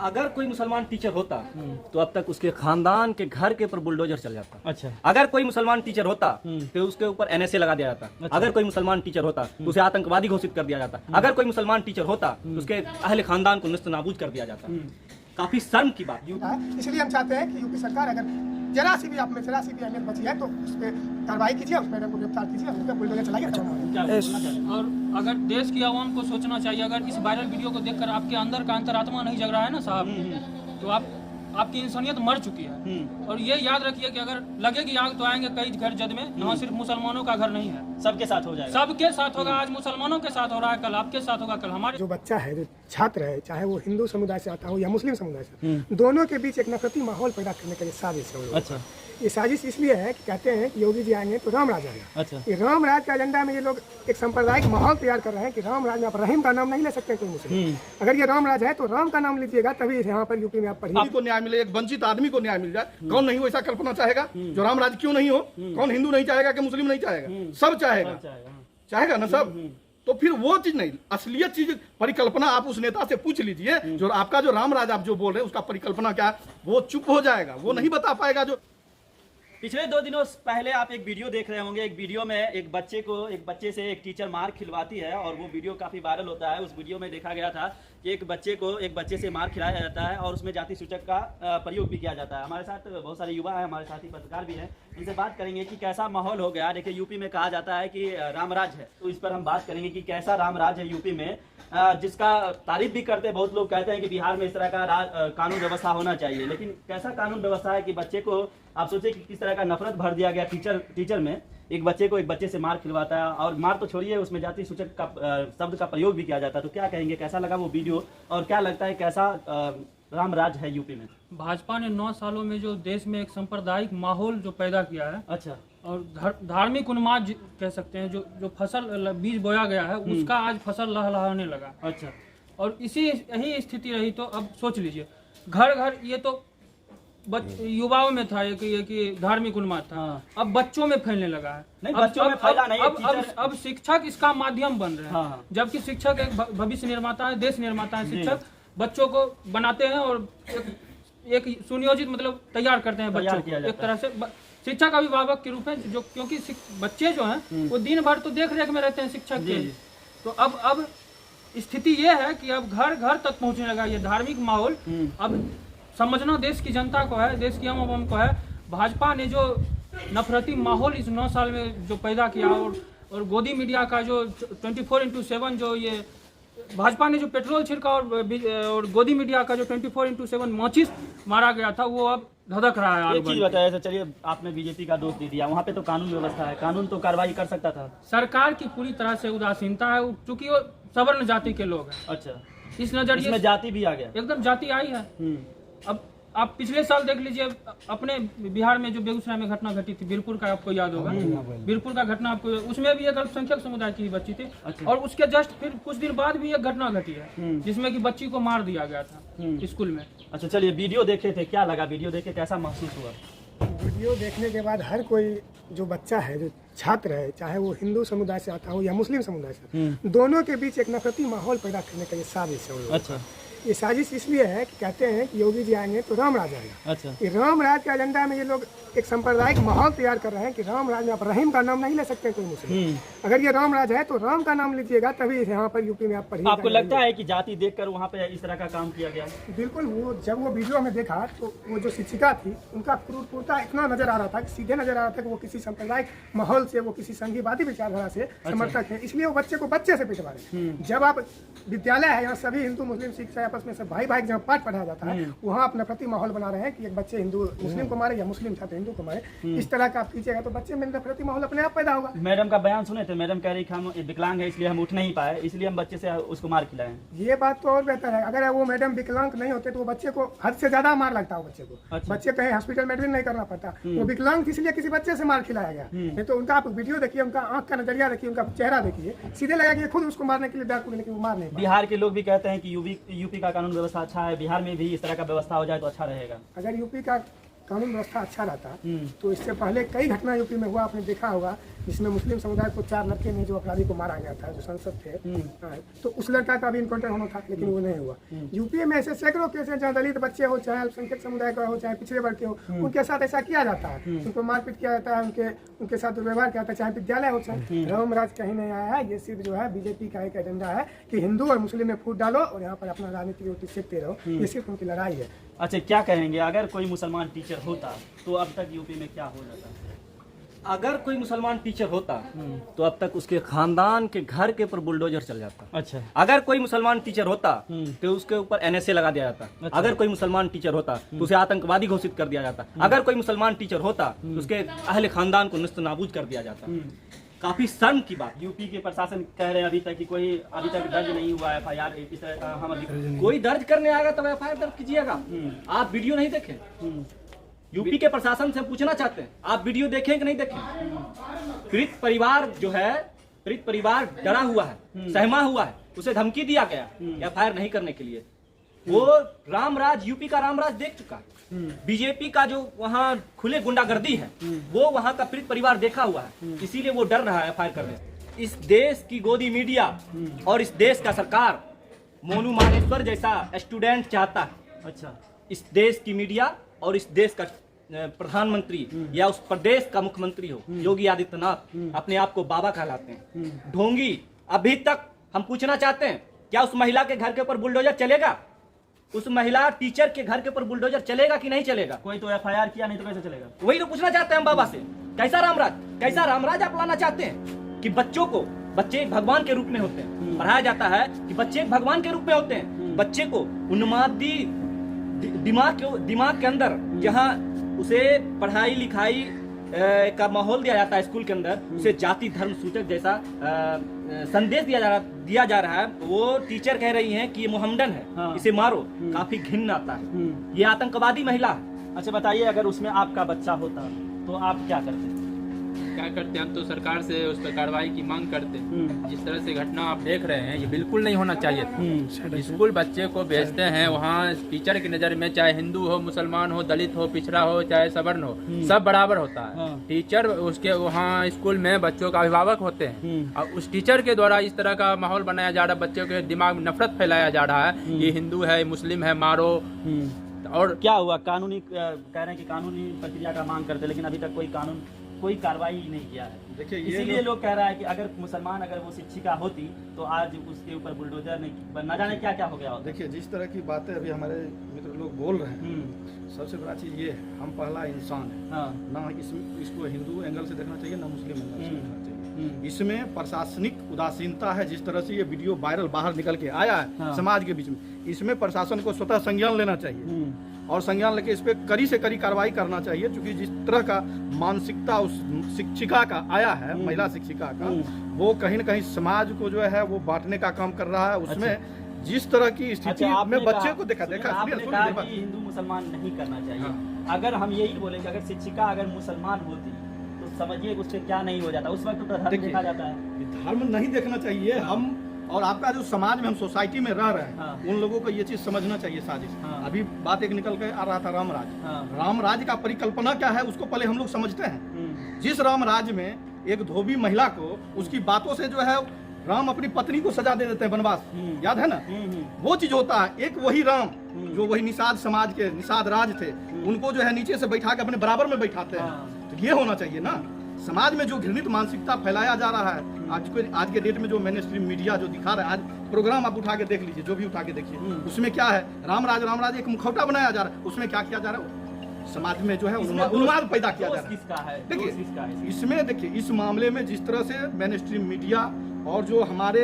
अगर कोई मुसलमान टीचर होता तो अब तक उसके खानदान के घर के ऊपर बुलडोजर चल जाता। अच्छा। अगर कोई मुसलमान टीचर होता तो उसके ऊपर एनएसए लगा दिया जाता। अच्छा। अगर कोई मुसलमान टीचर होता तो उसे आतंकवादी घोषित कर दिया जाता। अगर कोई मुसलमान टीचर होता तो उसके अहले खानदान को नेस्तनाबूद कर दिया जाता। काफी शर्म की बात। इसलिए हम चाहते हैं कि यूपी सरकार अगर जरा सी भी अहमियत बची है तो उस पर कार्रवाई कीजिए, उस मैडम को गिरफ्तार कीजिए, उस पर बुलडोजर चलाइए। और अगर देश की आवाम को सोचना चाहिए, अगर इस वायरल वीडियो को देखकर आपके अंदर का अंतरात्मा नहीं जग रहा है ना साहब, तो आपकी इंसानियत मर चुकी है। और ये याद रखिए कि अगर लगेगी आग तो आएंगे कई घर जद में, न सिर्फ मुसलमानों का घर नहीं है, सबके साथ हो जाएगा। सबके साथ होगा। आज मुसलमानों के साथ हो रहा है, कल आपके साथ होगा, कल हमारे। जो बच्चा है, जो छात्र है, चाहे वो हिंदू समुदाय से आता हो या मुस्लिम समुदाय से, दोनों के बीच एक नफरती माहौल पैदा करने का ये साजिश है। अच्छा। ये साजिश इसलिए है कि कहते हैं कि योगी जी आएंगे तो राम राज आएगा। अच्छा। ये राम राज के एजेंडा में ये लोग एक सांप्रदायिक माहौल तैयार कर रहे हैं कि राम राज में आप रहीम का नाम नहीं ले सकते कोई मुस्लिम। अगर ये राम राज है तो राम का नाम लीजिएगा, तभी यहाँ पर यूपी में आप पढ़िए। आपको न्याय मिले, एक वंचित आदमी को न्याय मिल जाए। कौन नहीं वैसा कल्पना चाहेगा जो राम राज क्यों नहीं हो? कौन हिंदू नहीं चाहेगा कि मुस्लिम नहीं चाहेगा? सब चाहेगा ना सब। तो फिर वो चीज नहीं, असलियत चीज परिकल्पना आप उस नेता से पूछ लीजिए जो आपका जो राम राज आप जो बोल रहे हैं उसका परिकल्पना क्या, वो चुप हो जाएगा, वो नहीं बता पाएगा। जो पिछले 2 दिनों पहले आप एक वीडियो देख रहे होंगे। एक वीडियो में एक बच्चे से एक टीचर मार खिलवाती है और वो वीडियो काफी वायरल होता है। उस वीडियो में देखा गया था कि एक बच्चे से मार खिलाया जाता है और उसमें जाति सूचक का प्रयोग भी किया जाता है। हमारे साथ बहुत सारे युवा हैं, हमारे साथी पत्रकार भी हैं, इनसे बात करेंगे कि कैसा माहौल हो गया। देखिए, यूपी में कहा जाता है कि रामराज है, तो इस पर हम बात करेंगे कि कैसा रामराज है यूपी में, जिसका तारीफ भी करते हैं। बहुत लोग कहते हैं कि बिहार में इस तरह का कानून व्यवस्था होना चाहिए, लेकिन कैसा कानून व्यवस्था है कि बच्चे को, आप सोचिए कि किस तरह का नफरत भर दिया गया टीचर में। एक बच्चे से मार खिलवाता है और मार तो छोड़िए, उसमें जाति सूचक का शब्द का प्रयोग भी किया जाता है। तो क्या कहेंगे, कैसा लगा वो वीडियो और क्या लगता है कैसा रामराज है यूपी में? भाजपा ने 9 सालों में जो देश में एक सांप्रदायिक माहौल जो पैदा किया है, अच्छा, और धार्मिक उन्माद कह सकते हैं, जो फसल बीज बोया गया है उसका आज फसल लहलहाने लगा। अच्छा। और यही स्थिति रही तो अब सोच लीजिए, घर घर ये तो युवाओं में था कि धार्मिक उन्माद था। अब बच्चों में फैलने लगा है। नहीं, बच्चों में फैला नहीं, अब शिक्षक इसका माध्यम बन रहे हैं। हाँ। जबकि शिक्षक एक भविष्य निर्माता है, देश निर्माता है। शिक्षक बच्चों को बनाते हैं और एक सुनियोजित मतलब तैयार करते हैं बच्चों को। एक तरह से शिक्षक अभिभावक के रूप में, जो क्योंकि बच्चे जो हैं वो दिन भर तो देख रेख में रहते हैं शिक्षक के। तो अब स्थिति ये है कि अब घर घर तक पहुंचने लगा ये धार्मिक माहौल। अब समझना देश की जनता को है, देश की आवाम को है। भाजपा ने जो नफरती माहौल इस 9 साल में जो पैदा किया, और गोदी मीडिया का जो 24x7 जो ये भाजपा ने जो पेट्रोल छिड़का और गोदी मीडिया का जो 24x7 माचिस मारा गया था, वो अब धधक रहा है। एक चीज बताया, चलिए आपने बीजेपी का दोष दे दिया, वहाँ पे तो कानून व्यवस्था है, कानून तो कार्रवाई कर सकता था। सरकार की पूरी तरह से उदासीनता है, चूंकि वो सवर्ण जाति के लोग हैं। अच्छा, इस नजरिए में जाति भी आ गया, एकदम जाति आई है। अब आप पिछले साल देख लीजिए, अपने बिहार में जो बेगूसराय में घटना घटी थी, बीरपुर का, आपको याद होगा, बीरपुर का घटना आपको, उसमें भी एक अल्पसंख्यक समुदाय की बच्ची थी। अच्छा। और उसके जस्ट फिर कुछ दिन बाद भी एक घटना घटी है जिसमें कि बच्ची को मार दिया गया था स्कूल में। अच्छा, चलिए वीडियो देखे थे, क्या लगा वीडियो देखे, कैसा महसूस हुआ? वीडियो देखने के बाद हर कोई जो बच्चा है, जो छात्र है, चाहे वो हिंदू समुदाय से आता हो या मुस्लिम समुदाय से, दोनों के बीच एक नफरती माहौल पैदा करने का ये साजिश है। अच्छा। ये साजिश इसलिए है कि कहते हैं कि योगी जी आएंगे तो राम राज आएगा। अच्छा। ये राम राज के एजेंडा में ये लोग एक सांप्रदायिक माहौल तैयार कर रहे हैं कि राम राज में आप रहीम का नाम नहीं ले सकते कोई मुस्लिम। अगर ये राम राज है तो राम का नाम लीजिएगा, तभी यहाँ पर यूपी में आप पढ़िए। आपको लगता है कि जाति देखकर वहाँ पे इस तरह का काम किया गया? बिल्कुल। वो जब वो वीडियो में देखा तो वो जो शिक्षिका थी, उनका क्रूरता इतना नजर आ रहा था कि सीधे नजर आ रहा था कि वो किसी सांप्रदायिक माहौल से, वो किसी संघीवादी विचारधारा से समर्थक है, इसलिए वो बच्चे को बच्चे से पिटवा रहे। जब आप विद्यालय है, यहाँ सभी हिंदू मुस्लिम शिक्षा आपस में सब भाई भाई जहाँ पाठ पढ़ाया जाता है, वहाँ अपना प्रति माहौल बना रहे हैं कि एक बच्चे हिंदू मुस्लिम को मारे या मुस्लिम छात्र हिंदू को मारे। इस तरह का आप कीजिएगा तो बच्चे में नफरती माहौल अपने आप पैदा होगा। मैडम का बयान सुने थे, मैडम कह रही कि हम विकलांग है इसलिए हम उठ नहीं पाए, इसलिए हम बच्चे से उसको मार खिलाए। ये बात तो और बेहतर है। अगर वो मैडम विकलांग नहीं होते तो वो बच्चे को हद से ज्यादा मार लगता है बच्चे को। अच्छा। बच्चे कहीं हॉस्पिटल में एडमिट नहीं करना पड़ता। वो विकलांग थी इसलिए किसी बच्चे से मार खिलाया गया। नहीं तो उनका आप वीडियो देखिए, उनका आंख का नजरिया देखिए, उनका चेहरा देखिए, सीधे लगा कि खुद उसको मारने के लिए बैक, लेकिन वो मार नहीं। बिहार के लोग भी कहते हैं कि यूपी का कानून व्यवस्था अच्छा है, बिहार में भी इस तरह का व्यवस्था हो जाए तो अच्छा रहेगा। अगर यूपी का कानून व्यवस्था अच्छा रहता तो इससे पहले कई घटना यूपी में हुआ, आपने देखा होगा, जिसमें मुस्लिम समुदाय को 4 लड़के ने जो अपराधी को मारा गया था, जो सांसद थे। हाँ, तो उस लड़का का भी इनकाउंटर होना था, लेकिन वो नहीं हुआ। यूपी में ऐसे सैकड़ों केस हैं जहाँ दलित बच्चे हो, चाहे अल्पसंख्यक समुदाय का हो, चाहे पिछड़े वर्ग के हो, उनके साथ ऐसा किया जाता है, उनको मारपीट किया जाता है, उनके साथ दुर्व्यवहार किया जाता है, चाहे विद्यालय हो, चाहे राम राज कहीं नहीं आया है। ये सिर्फ जो है बीजेपी का एक एजेंडा है कि हिंदू और मुस्लिम में फूट डालो और यहाँ पर अपना राजनीतिक रोटी सेकते रहो। ये सिर्फ उनकी लड़ाई है। अच्छा, क्या कहेंगे अगर कोई मुसलमान टीचर होता तो अब तक यूपी में क्या हो जाता? अगर कोई मुसलमान टीचर होता तो अब तक उसके खानदान के घर के ऊपर बुलडोजर चल जाता। अच्छा। अगर कोई मुसलमान टीचर होता तो उसके ऊपर NSA लगा दिया जाता। अच्छा। अगर कोई मुसलमान टीचर होता तो उसे आतंकवादी घोषित कर दिया जाता। अगर कोई मुसलमान टीचर होता तो उसके अहले खानदान को नस्तनाबूद कर दिया जाता। काफी शर्म की बात। यूपी के प्रशासन कह रहे हैं अभी तक कि कोई अभी तक दर्ज नहीं हुआ है FIR। इस तरह हम अभी कोई दर्ज करने आएगा तो FIR दर्ज कीजिएगा। आप वीडियो नहीं देखें? यूपी के प्रशासन से पूछना चाहते हैं, आप वीडियो देखें कि नहीं देखें? पीड़ित परिवार जो है, पीड़ित परिवार डरा हुआ है, सहमा हुआ है, उसे धमकी दिया गया FIR नहीं करने के लिए। वो रामराज, यूपी का रामराज देख चुका है। बीजेपी का जो वहाँ खुले गुंडागर्दी है वो वहाँ का पीड़ित परिवार देखा हुआ है, इसीलिए वो डर रहा है FIR करने से। इस देश की गोदी मीडिया और इस देश का सरकार मोनू मानेश्वर जैसा स्टूडेंट चाहता है। अच्छा। इस देश की मीडिया और इस देश का प्रधानमंत्री या उस प्रदेश का मुख्यमंत्री हो, योगी आदित्यनाथ अपने आप को बाबा कहलाते हैं। ढोंगी, अभी तक हम पूछना चाहते हैं, क्या उस महिला के घर के ऊपर बुलडोजर चलेगा? उस महिला टीचर के घर के ऊपर बुलडोजर चलेगा कि नहीं चलेगा? कोई तो FIR किया नहीं तो कैसे चलेगा? वही तो पूछना चाहते हैं हम बाबा से। कैसा रामराज आप लाना चाहते हैं कि बच्चे एक भगवान के रूप में होते हैं? पढ़ाया जाता है कि बच्चे एक भगवान के रूप में होते हैं। बच्चे को उन्मादी दिमाग के अंदर जहाँ उसे पढ़ाई लिखाई का माहौल दिया जाता है स्कूल के अंदर, उसे जाति धर्म सूचक जैसा संदेश दिया जा रहा है। वो टीचर कह रही हैं कि ये मोहम्मदन है। हाँ। इसे मारो। काफी घिन आता है। ये आतंकवादी महिला है। अच्छा, बताइए अगर उसमें आपका बच्चा होता तो आप क्या करते? हम तो सरकार से उस पर कार्रवाई की मांग करते हैं। जिस तरह से घटना आप देख रहे हैं ये बिल्कुल नहीं होना चाहिए था। स्कूल बच्चे को भेजते हैं, वहाँ टीचर की नज़र में चाहे हिंदू हो, मुसलमान हो, दलित हो, पिछड़ा हो, चाहे सवर्ण हो, सब बराबर होता है। टीचर उसके वहाँ स्कूल में बच्चों का अभिभावक होते हैं और उस टीचर के द्वारा इस तरह का माहौल बनाया जा रहा है, बच्चों के दिमाग में नफरत फैलाया जा रहा है, ये हिंदू है, मुस्लिम है, मारो। और क्या हुआ? कानूनी कह रहे हैं कि कानूनी प्रक्रिया का मांग करते, लेकिन अभी तक कोई कार्रवाई नहीं किया है। देखिए, इसीलिए लोग कह रहा है कि अगर मुसलमान अगर वो शिक्षिका होती तो आज उसके ऊपर बुलडोजर नहीं, न जाने क्या क्या हो गया होता। देखिए, जिस तरह की बातें अभी हमारे मित्र लोग बोल रहे हैं, सबसे बड़ा चीज़ ये है, हम पहला इंसान है। हाँ। ना इसको हिंदू एंगल से देखना चाहिए, ना मुस्लिम एंगल से देखना चाहिए। इसमें प्रशासनिक उदासीनता है। जिस तरह से ये वीडियो वायरल बाहर निकल के आया है। हाँ। समाज के बीच में, इसमें प्रशासन को स्वतः संज्ञान लेना चाहिए और संज्ञान लेके इस पे कड़ी से कड़ी कार्रवाई करना चाहिए। क्योंकि जिस तरह का मानसिकता उस शिक्षिका का आया है, महिला शिक्षिका का, वो कहीं न कहीं समाज को जो है वो बांटने का काम कर रहा है। उसमें जिस तरह की स्थिति में बच्चे को देखा हिंदू मुसलमान नहीं करना चाहिए। हाँ। अगर हम यही बोले कि अगर शिक्षिका अगर मुसलमान होती तो समझिए उससे क्या नहीं हो जाता। उस वक्त तो धर्म देखा जाता है। धर्म नहीं देखना चाहिए। हम और आपका जो समाज में हम सोसाइटी में रह रहे हैं। हाँ। उन लोगों को ये चीज समझना चाहिए साजिश। हाँ। अभी बात एक निकल के आ रहा था रामराज। हाँ। रामराज का परिकल्पना क्या है उसको पहले हम लोग समझते हैं। जिस रामराज में एक धोबी महिला को उसकी बातों से जो है राम अपनी पत्नी को सजा दे देते हैं वनवास, याद है ना? वो चीज होता है। एक वही राम जो वही निषाद समाज के निषाद राज थे, उनको जो है नीचे से बैठा के अपने बराबर में बैठाते हैं। तो ये होना चाहिए ना। समाज में जो घृणित मानसिकता फैलाया जा रहा है आज के डेट में, जो मेन स्ट्रीम मीडिया जो दिखा रहा है, आज प्रोग्राम आप उठा के देख लीजिए, जो भी उठा के देखिए, उसमें क्या है? रामराज एक मुखौटा बनाया जा रहा है। उसमें क्या किया जा रहा है? समाज में जो है उन्माद पैदा किया जा रहा है। देखिए, इसमें देखिए, इस मामले में जिस तरह से मेन स्ट्रीम मीडिया और जो हमारे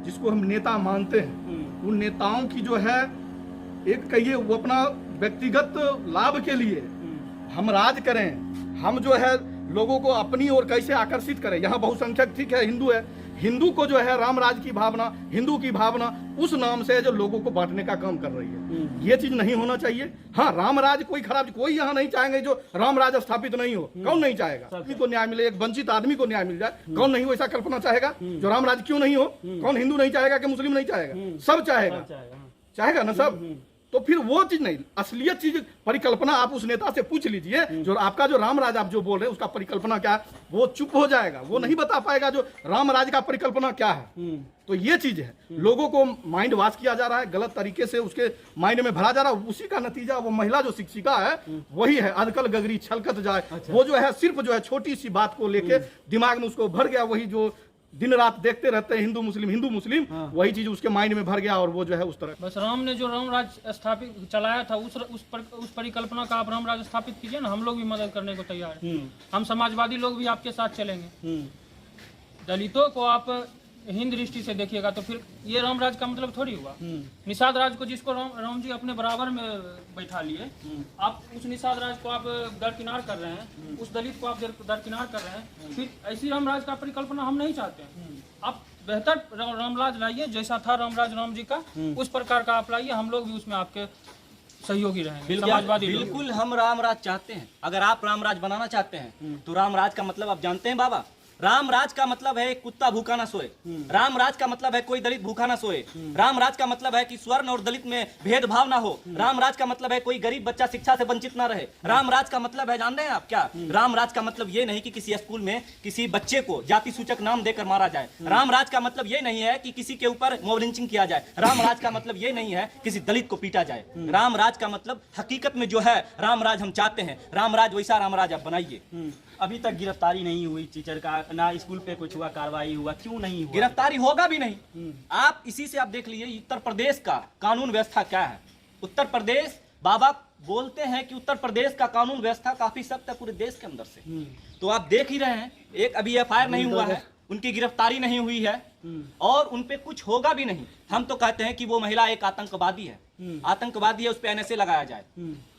जिसको हम नेता मानते हैं, उन नेताओं की जो है एक कहिए वो अपना व्यक्तिगत लाभ के लिए हम राज करें, हम जो है लोगों को अपनी ओर कैसे आकर्षित करें। यहाँ बहुसंख्यक ठीक है, हिंदू है, हिंदू को जो है रामराज की भावना, हिंदू की भावना उस नाम से जो लोगों को बांटने का काम कर रही है। ये चीज नहीं होना चाहिए। हाँ, रामराज कोई खराब, कोई यहाँ नहीं चाहेंगे जो रामराज स्थापित नहीं हो। कौन नहीं चाहेगा? आदमी को न्याय मिले, एक वंचित आदमी को न्याय मिल जाए। कौन नहीं वैसा कल्पना चाहेगा जो रामराज क्यों नहीं हो? कौन हिंदू नहीं चाहेगा कि मुस्लिम नहीं चाहेगा? सब चाहेगा ना सब। तो फिर वो चीज नहीं, असलियत चीज परिकल्पना आप उस नेता से पूछ लीजिए, जो आपका जो राम राज आप जो बोल रहे हैं उसका परिकल्पना क्या है, वो चुप हो जाएगा, वो नहीं बता पाएगा जो राम राज का परिकल्पना क्या है। तो ये चीज है, लोगों को माइंड वॉश किया जा रहा है, गलत तरीके से उसके माइंड में भरा जा रहा है, उसी का नतीजा वो महिला जो शिक्षिका है वही है, अदकल गगरी छलकत जाए। वो जो है सिर्फ जो है छोटी सी बात को लेके दिमाग में उसको भर गया, वही जो दिन रात देखते रहते हैं हिंदू मुस्लिम, वही चीज उसके माइंड में भर गया और वो जो है उस तरह। बस राम ने जो राम राज स्थापित चलाया था उस परिकल्पना का आप राम राज स्थापित कीजिए ना, हम लोग भी मदद करने को तैयार हैं। हम समाजवादी लोग भी आपके साथ चलेंगे। दलितों को आप हिंद दृष्टि से देखिएगा तो फिर ये राम राज का मतलब थोड़ी हुआ। निषाद राज को जिसको राम जी अपने बराबर में बैठा लिए, आप उस निषाद राज को आप दरकिनार कर रहे हैं, उस दलित को आप दरकिनार कर रहे हैं, फिर ऐसी राम राज का परिकल्पना हम नहीं चाहते हैं। आप बेहतर राम राज लाइए, जैसा था राम राज राम जी का उस प्रकार का आप लाइए, हम लोग भी उसमें आपके सहयोगी रहेंगे। समाजवादी बिल्कुल हम राम राज चाहते हैं। अगर आप राम राज बनाना चाहते हैं तो राम राज का मतलब आप जानते हैं बाबा, राम राज का मतलब है कुत्ता भूखा ना सोए, राम राज का मतलब है कोई दलित भूखा ना सोए, राम राज का मतलब है कि स्वर्ण और दलित में भेदभाव ना हो, राम राज का मतलब है कोई गरीब बच्चा शिक्षा से वंचित ना रहे, राम राज का मतलब है जान रहे हैं आप क्या, राम राज का मतलब ये नहीं कि किसी स्कूल में किसी बच्चे को जाति सूचक नाम देकर मारा जाए, राम राज का मतलब ये नहीं है कि किसी के ऊपर मॉब लिंचिंग किया जाए, राम राज का मतलब ये नहीं है किसी दलित को पीटा जाए। राम राज का मतलब हकीकत में जो है राम राज हम चाहते हैं, राम राज वैसा राम राज आप बनाइए। अभी तक गिरफ्तारी नहीं हुई टीचर का, ना स्कूल पे कुछ हुआ, कार्रवाई हुआ, क्यों नहीं हुआ? गिरफ्तारी होगा भी नहीं। आप इसी से आप देख लीजिए उत्तर प्रदेश का कानून व्यवस्था क्या है। उत्तर प्रदेश, बाबा बोलते हैं कि उत्तर प्रदेश का कानून व्यवस्था काफी सख्त है पूरे देश के अंदर से। तो आप देख ही रहे हैं, एक अभी एफआईआर नहीं हुआ है, उनकी गिरफ्तारी नहीं हुई है और उन पे कुछ होगा भी नहीं। हम तो कहते हैं कि वो महिला एक आतंकवादी है, आतंकवादी है, उस पे एनएसए लगाया जाए।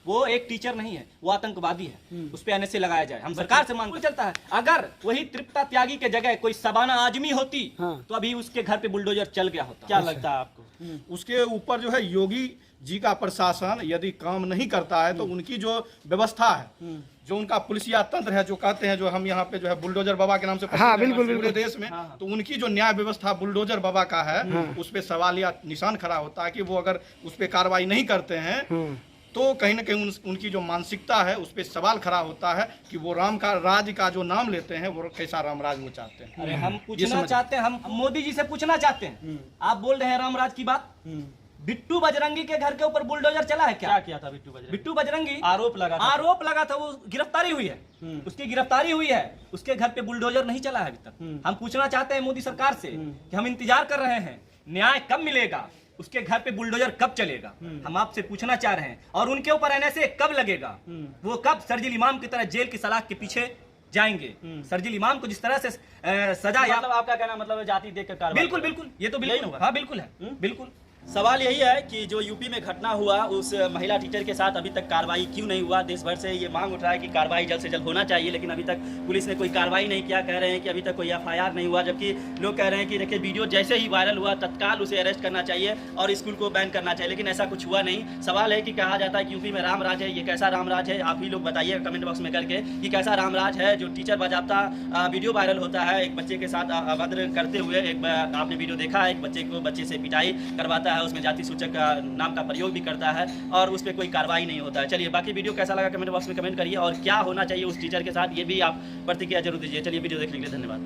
वो एक टीचर नहीं है, वो आतंकवादी है, उस पे एनएसए लगाया जाए। हम सरकार से मांग चलता है, अगर वही तृप्ता त्यागी के जगह कोई सबाना आजमी होती तो अभी उसके घर पे बुलडोजर चल गया होता। क्या लगता है आपको? उसके ऊपर जो है योगी जी का प्रशासन यदि काम नहीं करता है तो उनकी जो व्यवस्था है, जो उनका पुलिसिया तंत्र है, जो कहते हैं जो हम यहाँ पे जो है बुलडोजर बाबा के नाम से पूरे देश में, तो उनकी जो न्याय व्यवस्था बुलडोजर बाबा का है, उस पे सवाल या निशान खड़ा होता है कि वो अगर उस पे कार्रवाई नहीं करते हैं तो कहीं ना कहीं उनकी जो मानसिकता है उस पर सवाल खड़ा होता है कि वो राम का राज का जो नाम लेते हैं वो कैसा राम राज वो चाहते हैं। अरे हम पूछना चाहते हैं, हम मोदी जी से पूछना चाहते हैं, आप बोल रहे हैं राम राज की बात, बिट्टू बजरंगी के घर के ऊपर बुलडोजर चला है क्या किया था बिट्टू बजरंगी? आरोप लगा था, वो गिरफ्तारी हुई है, उसकी गिरफ्तारी हुई है, उसके घर पे बुलडोजर नहीं चला है अभी तक। हम पूछना चाहते हैं मोदी सरकार से कि हम इंतजार कर रहे हैं, न्याय कब मिलेगा, उसके घर पे बुलडोजर कब चलेगा, हम आपसे पूछना चाह रहे हैं। और उनके ऊपर एनएसए कब लगेगा, वो कब शर्जील इमाम की तरह जेल की सलाख के पीछे जाएंगे। शर्जील इमाम को जिस तरह से सजा, मतलब आपका कहना मतलब जाति देखकर कार्रवाई? बिल्कुल ये तो बिल्कुल, हाँ बिल्कुल है, बिल्कुल। सवाल यही है कि जो यूपी में घटना हुआ उस महिला टीचर के साथ अभी तक कार्रवाई क्यों नहीं हुआ? देश भर से ये मांग उठ रहा है कि कार्रवाई जल्द से जल्द होना चाहिए, लेकिन अभी तक पुलिस ने कोई कार्रवाई नहीं किया। कह रहे हैं कि अभी तक कोई एफआईआर नहीं हुआ, जबकि लोग कह रहे हैं कि देखिए वीडियो जैसे ही वायरल हुआ तत्काल उसे अरेस्ट करना चाहिए और स्कूल को बैन करना चाहिए, लेकिन ऐसा कुछ हुआ नहीं। सवाल है कि कहा जाता है कि यूपी में राम राज है, ये कैसा राम राज है? आप ही लोग बताइए कमेंट बॉक्स में करके कि कैसा राम राज है जो टीचर बाजाबता वीडियो वायरल होता है एक बच्चे के साथ अभद्र करते हुए। एक आपने वीडियो देखा है, एक बच्चे को बच्चे से पिटाई करवाता है, उसमें जाति सूचक का नाम का प्रयोग भी करता है और उस पर कोई कार्रवाई नहीं होता है। चलिए बाकी वीडियो कैसा लगा कमेंट बॉक्स में कमेंट करिए और क्या होना चाहिए उस टीचर के साथ ये भी आप प्रतिक्रिया जरूर दीजिए। चलिए वीडियो देखने के लिए धन्यवाद।